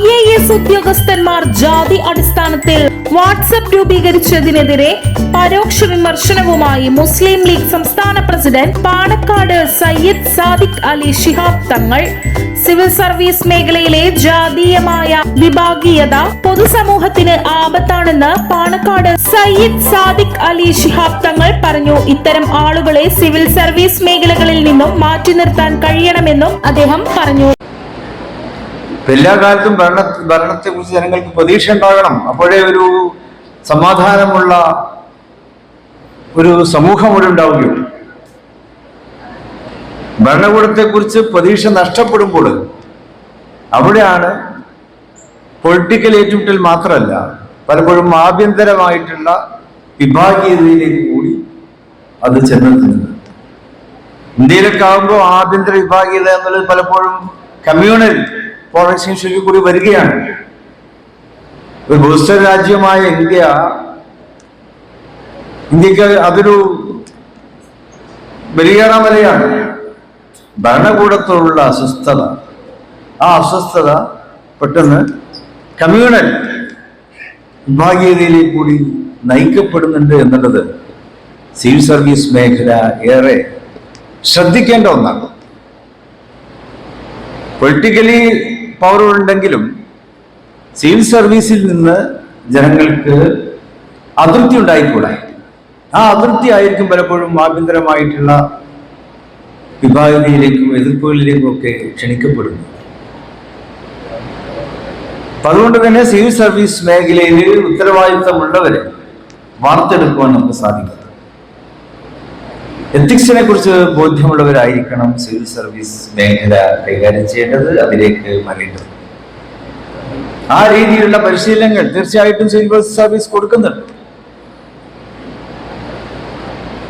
IAS ഉദ്യോഗസ്ഥന്മാർ ജാതി അടിസ്ഥാനത്തിൽ വാട്സ്ആപ്പ് രൂപീകരിച്ചതിനെതിരെ പരോക്ഷ വിമർശനവുമായി മുസ്ലിം ലീഗ് സംസ്ഥാന പ്രസിഡന്റ് പാണക്കാട് സയ്യിദ് സാദിഖ് അലി ശിഹാബ് തങ്ങൾ. സിവിൽ സർവീസ് മേഖലയിലെ ജാതീയമായ വിഭാഗീയത പൊതുസമൂഹത്തിന് ആപത്താണെന്ന് പാണക്കാട് സയ്യിദ് സാദിഖ് അലി ശിഹാബ് തങ്ങൾ പറഞ്ഞു. ഇത്തരം ആളുകളെ സിവിൽ സർവീസ് മേഖലകളിൽ നിന്നും മാറ്റി നിർത്താൻ കഴിയണമെന്നും അദ്ദേഹം പറഞ്ഞു. എല്ലാ കാലത്തും ഭരണത്തെ കുറിച്ച് ജനങ്ങൾക്ക് പ്രതീക്ഷ ഉണ്ടാകണം. അപ്പോഴേ ഒരു സമാധാനമുള്ള ഒരു സമൂഹം ഇവിടെ ഉണ്ടാവുകയുള്ളൂ. ഭരണകൂടത്തെ കുറിച്ച് പ്രതീക്ഷ നഷ്ടപ്പെടുമ്പോൾ അവിടെയാണ് പൊളിറ്റിക്കൽ ഏറ്റുമുട്ടൽ മാത്രമല്ല, പലപ്പോഴും ആഭ്യന്തരമായിട്ടുള്ള വിഭാഗീയതയിലേക്ക് കൂടി അത് ചെന്നെത്തുന്നത്. ഇന്ത്യയിലൊക്കെ ആകുമ്പോൾ ആഭ്യന്തര വിഭാഗീയത എന്നുള്ളത് പലപ്പോഴും കമ്മ്യൂണൽ പോളിസിയിലേക്ക് കൂടി വരികയാണ്. ഒരു ബഹുസ്വര രാജ്യമായ ഇന്ത്യക്ക് അതൊരു ബലികേറാമലയാണ്. ഭരണകൂടത്തോടുള്ള അസ്വസ്ഥത, ആ അസ്വസ്ഥത പെട്ടെന്ന് കമ്മ്യൂണൽ വിഭാഗീയതയിലേക്ക് കൂടി നയിക്കപ്പെടുന്നുണ്ട് എന്നുള്ളത് സിവിൽ സർവീസ് മേഖല ഏറെ ശ്രദ്ധിക്കേണ്ട ഒന്നാണ്. പൊളിറ്റിക്കലി പവർ ഉണ്ടെങ്കിലും സിവിൽ സർവീസിൽ നിന്ന് ജനങ്ങൾക്ക് അതൃപ്തി ഉണ്ടായിക്കൂടാ. ആ അതൃപ്തി ആയിരിക്കും പലപ്പോഴും ആഭ്യന്തരമായിട്ടുള്ള വിഭാഗീയതയിലേക്കും എതിർപ്പുകളിലേക്കും ഒക്കെ ക്ഷണിക്കപ്പെടുന്നു. അതുകൊണ്ട് തന്നെ സിവിൽ സർവീസ് മേഖലയിൽ ഉത്തരവാദിത്തമുള്ളവരെ വാർത്തെടുക്കുവാൻ നമുക്ക് സാധിക്കും. എത്തിക്സിനെ കുറിച്ച് ബോധ്യമുള്ളവരായിരിക്കണം സിവിൽ സർവീസ് മേഖല കൈകാര്യം ചെയ്യേണ്ടത്, അതിലേക്ക് വരേണ്ടത്. ആ രീതിയിലുള്ള പരിശീലനങ്ങൾ തീർച്ചയായിട്ടും സിവിൽ സർവീസ് കൊടുക്കുന്നുണ്ട്.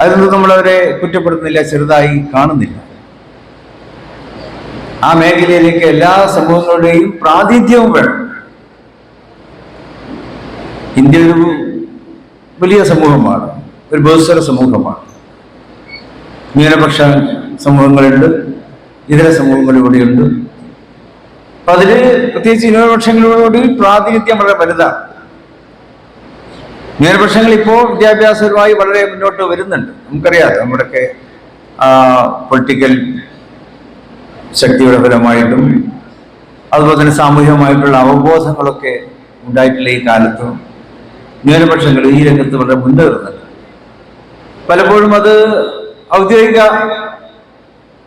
അതൊന്നും നമ്മളവരെ കുറ്റപ്പെടുത്തുന്നില്ല, ചെറുതായി കാണുന്നില്ല. ആ മേഖലയിലേക്ക് എല്ലാ സമൂഹങ്ങളുടെയും പ്രാതിനിധ്യവും വേണം. ഇന്ത്യ ഒരു വലിയ സമൂഹമാണ്, ഒരു ബഹുസ്വര സമൂഹമാണ്. ന്യൂനപക്ഷ സമൂഹങ്ങളുണ്ട്, ഇതര സമൂഹങ്ങൾ ഇവിടെയുണ്ട്. അപ്പൊ അതില് പ്രത്യേകിച്ച് ന്യൂനപക്ഷങ്ങളോട് പ്രാതിനിധ്യം വളരെ വലുതാണ്. ന്യൂനപക്ഷങ്ങൾ ഇപ്പോൾ വിദ്യാഭ്യാസപരമായി വളരെ മുന്നോട്ട് വരുന്നുണ്ട്. നമുക്കറിയാം, നമ്മുടെയൊക്കെ പൊളിറ്റിക്കൽ ശക്തിയുടെ ഫലമായിട്ടും അതുപോലെ തന്നെ സാമൂഹികമായിട്ടുള്ള അവബോധങ്ങളൊക്കെ ഉണ്ടായിട്ടുള്ള ഈ കാലത്തും ന്യൂനപക്ഷങ്ങൾ ഈ രംഗത്ത് വളരെ മുന്നേറുന്നുണ്ട്. പലപ്പോഴും അത് ഔദ്യോഗിക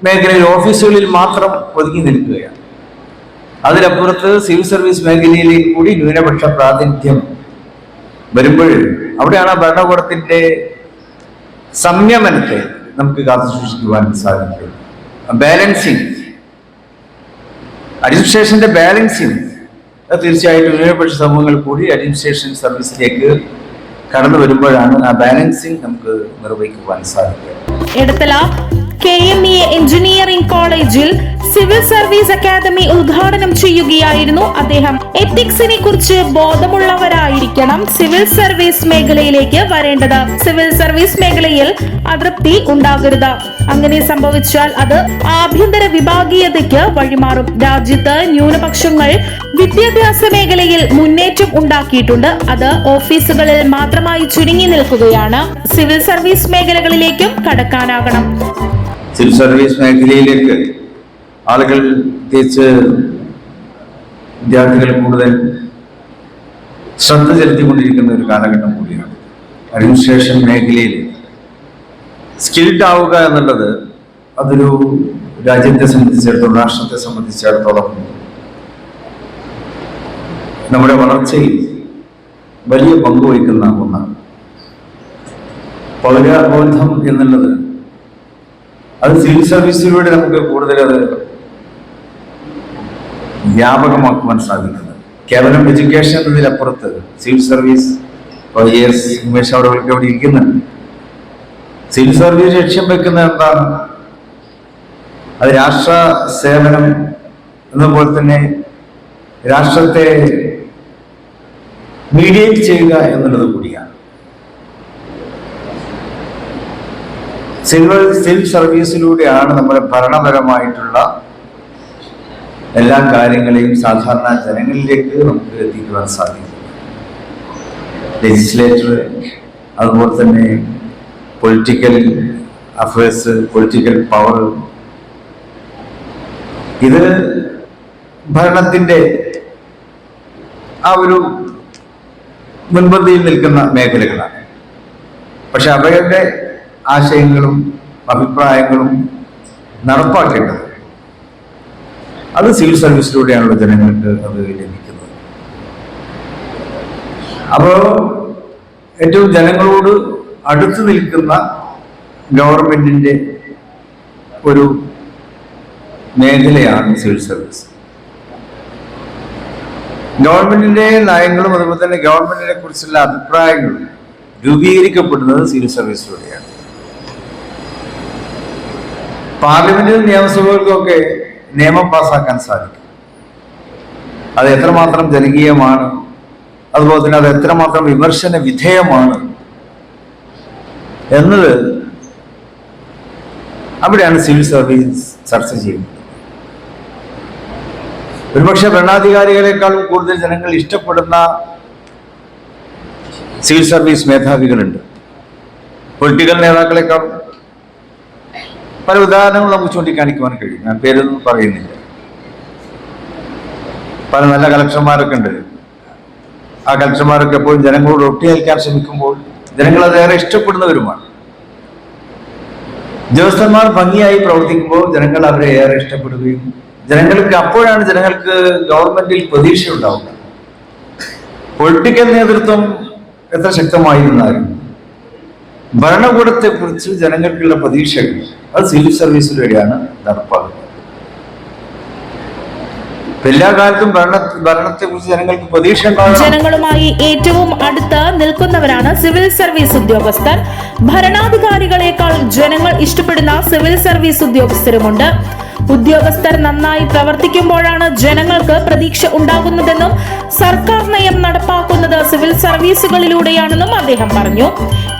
മേഖലയിൽ ഓഫീസുകളിൽ മാത്രം ഒതുങ്ങി നിൽക്കുകയാണ്. അതിനപ്പുറത്ത് സിവിൽ സർവീസ് മേഖലയിലേക്ക് കൂടി ന്യൂനപക്ഷ പ്രാതിനിധ്യം വരുമ്പോൾ അവിടെയാണ് ഭരണകൂടത്തിന്റെ സംയമനത്തെ നമുക്ക് കാത്തു സൂക്ഷിക്കുവാൻ സാധിക്കുന്നത്. ബാലൻസിങ്, അഡ്മിനിസ്ട്രേഷന്റെ ബാലൻസിങ്, അത് തീർച്ചയായിട്ടും ന്യൂനപക്ഷ സമൂഹങ്ങൾ കൂടി അഡ്മിനിസ്ട്രേഷൻ സർവീസിലേക്ക് കടന്നു വരുമ്പോഴാണ് ആ ബാലൻസിങ് നമുക്ക് നിർവഹിക്കുവാൻ സാധിക്കുക. എടത്തല KMEA എഞ്ചിനീയറിംഗ് കോളേജിൽ സിവിൽ സർവീസ് അക്കാദമി ഉദ്ഘാടനം ചെയ്യുകയായിരുന്നു അദ്ദേഹം. എത്തിക്സിനെ കുറിച്ച് ബോധമുള്ളവരായിരിക്കണം സിവിൽ സർവീസ് മേഖലയിലേക്ക് വരേണ്ടത്. സിവിൽ സർവീസ് മേഖലയിൽ അതൃപ്തി ഉണ്ടാകരുത്. അങ്ങനെ സംഭവിച്ചാൽ അത് ആഭ്യന്തര വിഭാഗീയതയ്ക്ക് വഴിമാറും. രാജ്യത്ത് ന്യൂനപക്ഷങ്ങൾ വിദ്യാഭ്യാസ മേഖലയിൽ മുന്നേറ്റം ഉണ്ടാക്കിയിട്ടുണ്ട്. അത് ഓഫീസുകളിൽ മാത്രമായി ചുരുങ്ങി നിൽക്കുകയാണ്. സിവിൽ സർവീസ് മേഖലകളിലേക്കും കടക്കാനാകണം. സിവിൽ സർവീസ് മേഖലയിലേക്ക് ആളുകൾ, പ്രത്യേകിച്ച് വിദ്യാർത്ഥികൾ, കൂടുതൽ ശ്രദ്ധ ചെലുത്തിക്കൊണ്ടിരിക്കുന്ന ഒരു കാലഘട്ടം കൂടിയാണ്. അഡ്മിനിസ്ട്രേഷൻ മേഖലയിൽ സ്കിൽഡ് ആവുക എന്നുള്ളത് അതൊരു രാജ്യത്തെ സംബന്ധിച്ചിടത്തോളം, രാഷ്ട്രത്തെ സംബന്ധിച്ചിടത്തോളം നമ്മുടെ വളർച്ചയിൽ വലിയ പങ്കുവഹിക്കുന്ന ഒന്നാണ്. പൗരബോധം എന്നുള്ളത് അത് സിവിൽ സർവീസിലൂടെ നമുക്ക് കൂടുതൽ അത് വ്യാപകമാക്കുവാൻ സാധിക്കുന്നത്. കേവലം എഡ്യൂക്കേഷൻ എന്നതിലപ്പുറത്ത് സിവിൽ സർവീസ് ഉമേഷ് അവിടെയൊക്കെ അവിടെ ഇരിക്കുന്നുണ്ട്. സിവിൽ സർവീസ് ലക്ഷ്യം വെക്കുന്നത് എന്താണ്? അത് രാഷ്ട്ര സേവനം എന്നപോലെ തന്നെ രാഷ്ട്രത്തെ മീഡിയേറ്റ് ചെയ്യുക എന്നുള്ളത് കൂടിയാണ്. സിവിൽ സർവീസിലൂടെയാണ് നമ്മുടെ ഭരണപരമായിട്ടുള്ള എല്ലാ കാര്യങ്ങളെയും സാധാരണ ജനങ്ങളിലേക്ക് നമുക്ക് എത്തിക്കുവാൻ സാധിക്കും. ലെജിസ്ലേറ്റർ, അതുപോലെ തന്നെ പൊളിറ്റിക്കൽ അഫയേഴ്സ്, പൊളിറ്റിക്കൽ പവർ, ഇത് ഭരണത്തിൻ്റെ ആ ഒരു മുൻപന്തിയിൽ നിൽക്കുന്ന മേഖലകളാണ്. പക്ഷെ അവരുടെ ആശയങ്ങളും അഭിപ്രായങ്ങളും നടപ്പാക്കേണ്ടത് അത് സിവിൽ സർവീസിലൂടെയാണല്ലോ ജനങ്ങൾക്ക് അത് ലഭിക്കുന്നത്. അപ്പോൾ ഏറ്റവും ജനങ്ങളോട് അടുത്ത് നിൽക്കുന്ന ഗവൺമെന്റിന്റെ ഒരു മേഖലയാണ് സിവിൽ സർവീസ്. ഗവൺമെന്റിന്റെ നയങ്ങളും അതുപോലെ തന്നെ ഗവൺമെന്റിനെ കുറിച്ചുള്ള അഭിപ്രായങ്ങളും രൂപീകരിക്കപ്പെടുന്നത് സിവിൽ സർവീസിലൂടെയാണ്. പാർലമെന്റിലും നിയമസഭകൾക്കൊക്കെ നിയമം പാസ്സാക്കാൻ സാധിക്കും. അത് എത്രമാത്രം ജനകീയമാണ്, അതുപോലെ തന്നെ അത് എത്രമാത്രം വിമർശന വിധേയമാണ് എന്നത് അവിടെയാണ് സിവിൽ സർവീസ് ചർച്ച ചെയ്യുന്നത്. ഒരുപക്ഷെ ഭരണാധികാരികളെക്കാളും കൂടുതൽ ജനങ്ങൾ ഇഷ്ടപ്പെടുന്ന സിവിൽ സർവീസ് മേധാവികളുണ്ട്, പൊളിറ്റിക്കൽ നേതാക്കളെക്കാളും. പല ഉദാഹരണങ്ങൾ നമുക്ക് ചൂണ്ടിക്കാണിക്കുവാൻ കഴിയും. ഞാൻ പേരൊന്നും പറയുന്നില്ല. പല നല്ല കളക്ടർമാരൊക്കെ ഉണ്ട്. ആ കളക്ടർമാരൊക്കെ എപ്പോഴും ജനങ്ങളോട് ഒട്ടി നിൽക്കാൻ ശ്രമിക്കുമ്പോൾ ജനങ്ങൾ അതേറെ ഇഷ്ടപ്പെടുന്നവരുമാണ്. ഉദ്യോഗസ്ഥന്മാർ ഭംഗിയായി പ്രവർത്തിക്കുമ്പോൾ ജനങ്ങൾ അവരെ ഏറെ ഇഷ്ടപ്പെടുകയും അപ്പോഴാണ് ജനങ്ങൾക്ക് ഗവൺമെന്റിൽ പ്രതീക്ഷ ഉണ്ടാവുക. പൊളിറ്റിക്കൽ നേതൃത്വം എത്ര ശക്തമായിരുന്നാലും ഭരണകൂടത്തെ കുറിച്ച് ജനങ്ങൾക്കുള്ള പ്രതീക്ഷകൾ അത് സിവിൽ സർവീസിലൂടെയാണ് നടപ്പാക്കുന്നത്. എല്ലാ കാലത്തും ഭരണത്തെ കുറിച്ച് ജനങ്ങൾക്ക് പ്രതീക്ഷ ഉണ്ടാകും. ജനങ്ങളുമായി ഏറ്റവും അടുത്ത് നിൽക്കുന്നവരാണ് സിവിൽ സർവീസ് ഉദ്യോഗസ്ഥർ. ഭരണാധികാരികളെക്കാൾ ജനങ്ങൾ ഇഷ്ടപ്പെടുന്ന സിവിൽ സർവീസ് ഉദ്യോഗസ്ഥരുമുണ്ട്. ഉദ്യോഗസ്ഥർ നന്നായി പ്രവർത്തിക്കുമ്പോഴാണ് ജനങ്ങൾക്ക് പ്രതീക്ഷ ഉണ്ടാകുന്നതെന്നും സർക്കാർ നയം നടപ്പാക്കുന്നത് സിവിൽ സർവീസുകളിലൂടെയാണെന്നും അദ്ദേഹം പറഞ്ഞു.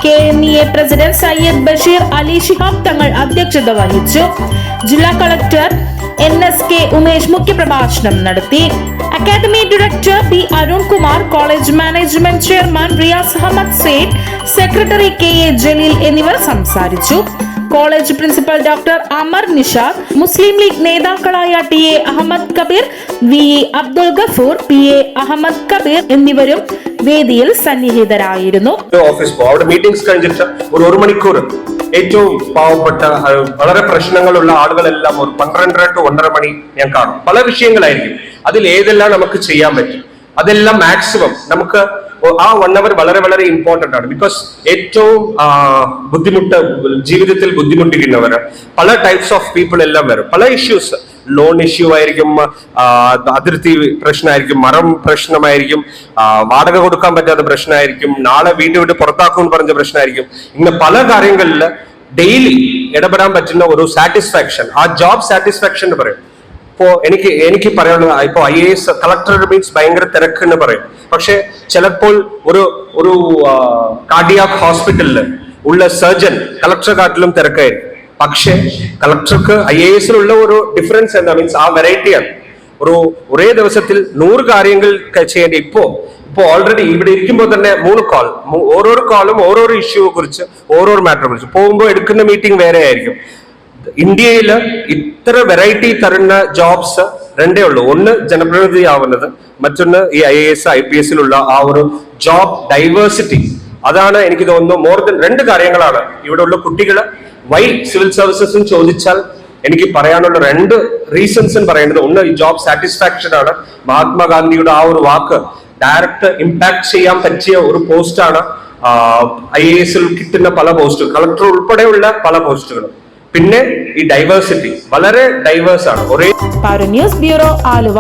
KNEA പ്രസിഡന്റ് സയ്യദ് ബഷീർ അലി ശിഹാബ് തങ്ങൾ അധ്യക്ഷത വഹിച്ചു. ജില്ലാ കളക്ടർ NSK ഉമേഷ് മുഖ്യപ്രഭാഷണം നടത്തി. Academy director P Arunkumar, college management chairman Riyas Ahammed Sait, secretary KA Jaleel എന്നിവർ സംസാരിച്ചു. College principal doctor Amar Nishad, Muslim League നേതാക്കളായ TA Ahammed Kabeer, VE Abdul Gafoor, PA Ahammed Kabeer എന്നിവരും വേദിയിൽ സന്നിഹിതരായിരുന്നു. ഓഫീസ് അവിടെ മീറ്റിംഗ്സ് കഴിഞ്ഞിട്ട് ഒരു മണിക്കൂർ ഏറ്റവും പാവപ്പെട്ട വളരെ പ്രശ്നങ്ങളുള്ള ആളുകളെല്ലാം ഒരു 12:30 to 1:30 മണി ഞാൻ കാണും. പല വിഷയങ്ങളായിരിക്കും. അതിൽ ഏതെല്ലാം നമുക്ക് ചെയ്യാൻ പറ്റും അതെല്ലാം മാക്സിമം നമുക്ക് ആ 1 hour വളരെ വളരെ ഇമ്പോർട്ടന്റ് ആണ്. ബിക്കോസ് ഏറ്റവും ജീവിതത്തിൽ ബുദ്ധിമുട്ടിക്കുന്നവർ പല ടൈപ്സ് ഓഫ് പീപ്പിൾ എല്ലാം വരും. പല ഇഷ്യൂസ്, ലോൺ ഇഷ്യൂ ആയിരിക്കും, അതിർത്തി പ്രശ്നമായിരിക്കും, മരം പ്രശ്നമായിരിക്കും, വാടക കൊടുക്കാൻ പറ്റാത്ത പ്രശ്നമായിരിക്കും, നാളെ വീട് പുറത്താക്കുമെന്ന് പറഞ്ഞ പ്രശ്നമായിരിക്കും. ഇങ്ങനെ പല കാര്യങ്ങളിൽ ഡെയിലി ഇടപെടാൻ പറ്റുന്ന ഒരു സാറ്റിസ്ഫാക്ഷൻ, ആ ജോബ് സാറ്റിസ്ഫാക്ഷൻ എന്ന് പറയും. ഇപ്പോ എനിക്ക് പറയാനുള്ളത്, ഇപ്പോ IAS കളക്ടർ മീൻസ് ഭയങ്കര തിരക്ക് എന്ന് പറയും. പക്ഷെ ചിലപ്പോൾ ഒരു കാർഡിയാക് ഹോസ്പിറ്റലിൽ ഉള്ള സർജൻ കളക്ടറെക്കാട്ടിലും തിരക്കായിരിക്കും. പക്ഷെ കളക്ടർക്ക് IASലുള്ള ഒരു ഡിഫറൻസ് എന്താ മീൻസ് ആ വെറൈറ്റിയാണ്. ഒരേ ദിവസത്തിൽ 100 കാര്യങ്ങൾ ചെയ്യേണ്ടി ഇപ്പോ ഓൾറെഡി ഇവിടെ ഇരിക്കുമ്പോൾ തന്നെ 3 കോൾ, ഓരോരോ കോളും ഓരോരോ ഇഷ്യൂയെ കുറിച്ച്, ഓരോരോ മാറ്ററെ കുറിച്ച് പോകുമ്പോൾ എടുക്കുന്ന മീറ്റിംഗ് വേറെ ആയിരിക്കും. ഇന്ത്യയിൽ ഇത്ര വെറൈറ്റി തരുന്ന ജോബ്സ് 2 ഉള്ളൂ. ഒന്ന് ജനപ്രതിനിധി ആവുന്നത്, മറ്റൊന്ന് ഈ IAS IPSലുള്ള ആ ഒരു ജോബ് ഡൈവേഴ്സിറ്റി. അതാണ് എനിക്ക് തോന്നുന്നു മോർ ദൻ 2 കാര്യങ്ങളാണ് ഇവിടെ ഉള്ള കുട്ടികള് വൈ സിവിൽ സർവീസസും ചോദിച്ചാൽ എനിക്ക് പറയാനുള്ള 2 റീസൺസ് പറയുന്നത്. ഒന്ന് ഈ ജോബ് സാറ്റിസ്ഫാക്ഷൻ ആണ്. മഹാത്മാഗാന്ധിയുടെ ആ ഒരു വാക്ക് ഡയറക്റ്റ് ഇമ്പാക്ട് ചെയ്യാൻ പറ്റിയ ഒരു പോസ്റ്റാണ് IASൽ കിട്ടുന്ന പല പോസ്റ്റുകൾ, കളക്ടർ ഉൾപ്പെടെയുള്ള പല പോസ്റ്റുകളും. പിന്നെ ഈ ഡൈവേഴ്സിറ്റി വളരെ ഡൈവേഴ്സ് ആണ്. News bureau Aluva.